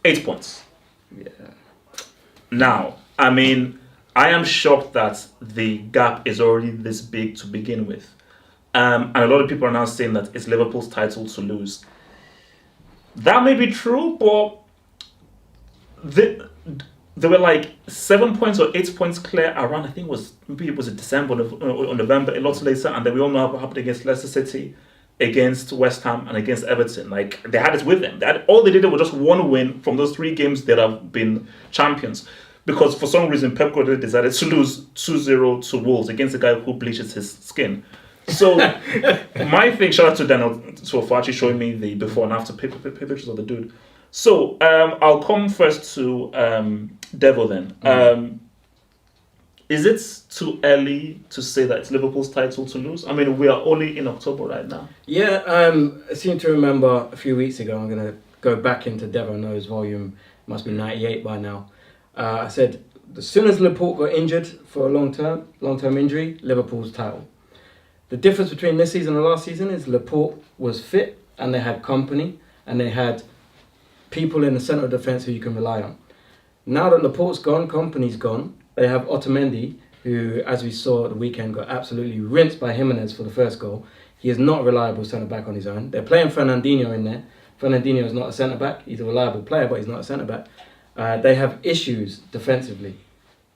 8 points. Yeah. Now, I mean, I am shocked that the gap is already this big to begin with. And a lot of people are now saying that it's Liverpool's title to lose. That may be true, but they were like 7 points or 8 points clear around, I think it was December or November, a lot later, and then we all know what happened against Leicester City, against West Ham, and against Everton. Like, they had it with them. All they did was just one win from those 3 games that have been champions. Because for some reason, Pep Guardiola decided to lose 2-0 to Wolves against a guy who bleaches his skin. So, my thing, shout out to Daniel for actually showing me the before and after pictures of the dude. So, I'll come first to Devo then. Is it too early to say that it's Liverpool's title to lose? I mean, we are only in October right now. Yeah, I seem to remember a few weeks ago, I'm going to go back into Devo Knows volume, must be 98 by now. I said, as soon as Liverpool got injured for a long-term injury, Liverpool's title. The difference between this season and last season is Liverpool was fit and they had company and they had people in the centre of defence who you can rely on. Now that Laporte's gone, company's gone, they have Otamendi, who, as we saw at the weekend, got absolutely rinsed by Jimenez for the first goal. He is not a reliable centre-back on his own. They're playing Fernandinho in there. Fernandinho is not a centre-back. He's a reliable player, but he's not a centre-back. They have issues defensively.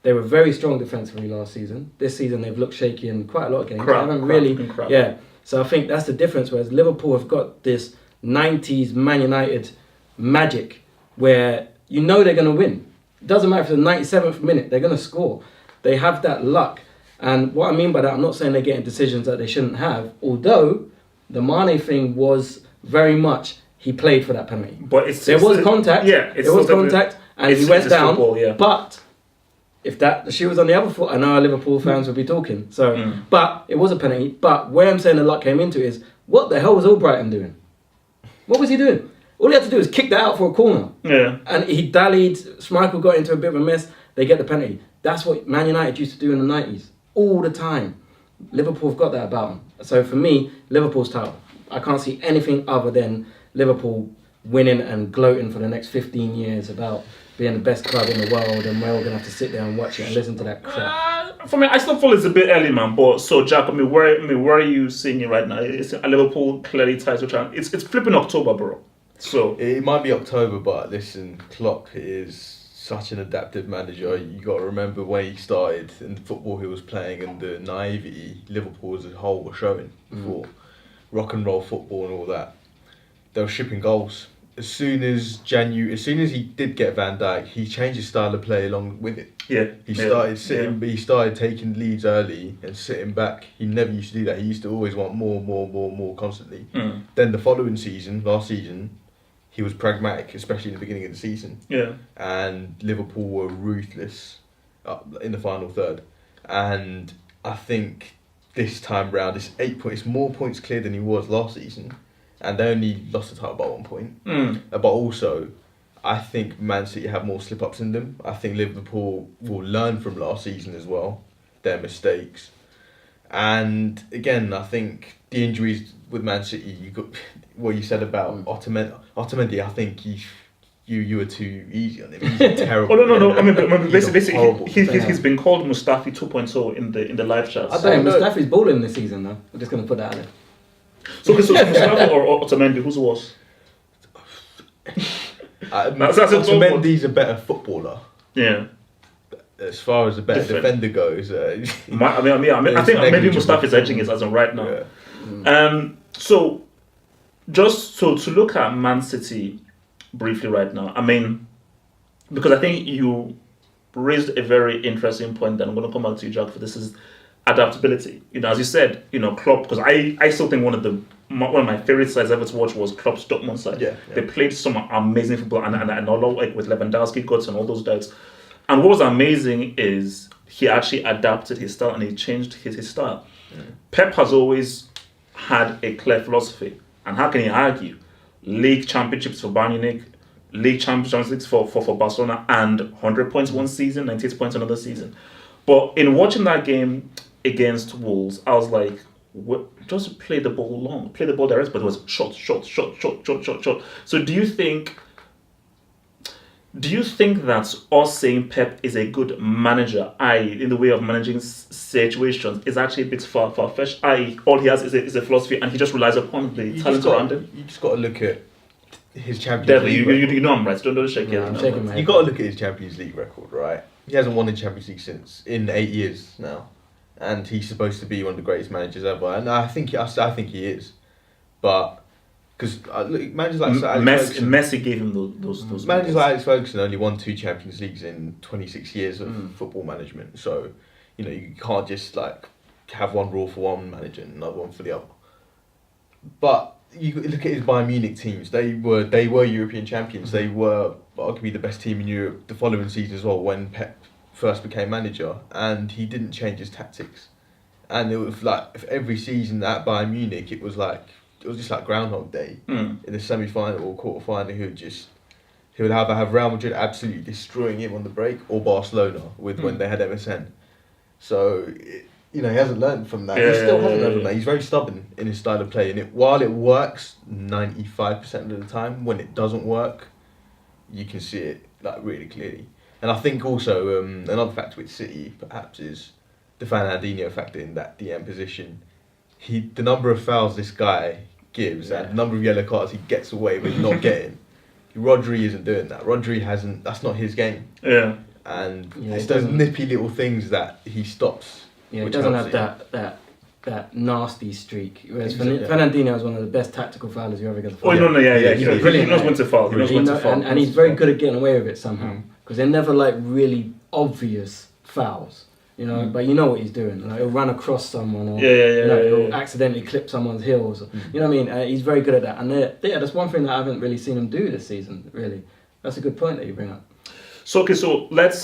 They were very strong defensively last season. This season, they've looked shaky in quite a lot of games. Crap. Yeah. So I think that's the difference, whereas Liverpool have got this 90s Man United magic where you know they're going to win. It doesn't matter if it's the 97th minute, they're going to score. They have that luck. And what I mean by that, I'm not saying they're getting decisions that they shouldn't have, although the Mane thing was very much, he played for that penalty. But there was contact. Yeah, there was contact, and he went down. Football, yeah. But if the shoe was on the other foot, I know our Liverpool fans would be talking. So, but it was a penalty. But where I'm saying the luck came into is, what the hell was Albrighton doing? What was he doing? All he had to do was kick that out for a corner. Yeah. And he dallied. Schmeichel got into a bit of a mess. They get the penalty. That's what Man United used to do in the 90s. All the time. Liverpool have got that about them. So for me, Liverpool's title. I can't see anything other than Liverpool winning and gloating for the next 15 years about being the best club in the world, and we're all going to have to sit there and watch it and listen to that crap. For me, I still feel it's a bit early, man. But so, Jack, where are you seeing it right now? It's a Liverpool clearly title challenge. It's flipping October, bro. So it might be October, but listen, Klopp is such an adaptive manager. You got to remember when he started in the football he was playing and the naivety Liverpool as a whole were showing before rock and roll football and all that. They were shipping goals. As soon as he did get Van Dijk, he changed his style of play along with it. Yeah, he started taking leads early and sitting back. He never used to do that. He used to always want more constantly. Then the following season, last season, he was pragmatic, especially in the beginning of the season. Yeah. And Liverpool were ruthless in the final third. And I think this time round, it's 8 points. It's more points clear than he was last season. And they only lost the title by 1 point. But also, I think Man City have more slip-ups in them. I think Liverpool will learn from last season as well, their mistakes. And again, I think the injuries with Man City, you got what you said about Otamendi. I think you were too easy on him. He's terrible. Oh no! I mean, basically, he's been called Mustafi 2.0 in the live chats. I don't know. Mustafi's balling this season though. I'm just going to put that out there. So Mustafi or Otamendi, who's worse? Otamendi's a better footballer. Yeah. As far as a better defender goes, I think maybe Mustafi's edging it as of right now. Yeah. So just to look at Man City briefly right now, I mean, because I think you raised a very interesting point that I'm going to come back to you, Jack, for this is adaptability. You know, as you said, you know, Klopp, because I still think one of my favorite sides ever to watch was Klopp's Dortmund side. Yeah. They played some amazing football and all like with Lewandowski, Götze and all those guys. And what was amazing is he actually adapted his style and he changed his style. Pep has always had a clear philosophy. And how can he argue? League championships for Bayern Munich, League championships for Barcelona, and 100 points one season, 98 points another season. But in watching that game against Wolves, I was like, just play the ball long, play the ball direct, but it was short. So do you think... Do you think that us saying Pep is a good manager, in the way of managing situations, is actually a bit far-fetched? All he has is a philosophy, and he just relies upon the talent around him. You just got to look at his Champions Devo, League. you know I'm right. Don't shake it. I'm shaking my head. You got to look at his Champions League record, right? He hasn't won in Champions League since in 8 years now, and he's supposed to be one of the greatest managers ever. And I think he is, but because managers like Messi gave him those managers like Alex Ferguson only won 2 Champions Leagues in 26 years of football management. So you can't just like have one rule for one manager and another one for the other. But you look at his Bayern Munich teams. They were European champions. They were arguably the best team in Europe the following season as well when Pep first became manager, and he didn't change his tactics. And it was like every season at Bayern Munich, it was just like Groundhog Day in the semi-final or quarter-final. He would either have Real Madrid absolutely destroying him on the break or Barcelona when they had MSN. So he hasn't learned from that. He still hasn't learned from that. He's very stubborn in his style of play, and while it works 95% of the time, when it doesn't work, you can see it like really clearly. And I think also another factor with City perhaps is the Fernandinho factor in that DM position. The number of fouls this guy gives and the number of yellow cards he gets away with not getting. Rodri isn't doing that. That's not his game. Yeah. And it's those nippy little things that he stops. Yeah, he doesn't have that nasty streak. Whereas Fernandinho is one of the best tactical foulers you ever get. Oh, no, He's brilliant. He knows when to foul. And he's very good at getting away with it somehow. Because they're never like really obvious fouls. But you know what he's doing. Like, he'll run across someone, or he'll accidentally clip someone's heels. You know what I mean? He's very good at that. And that's one thing that I haven't really seen him do this season. Really, that's a good point that you bring up. So let's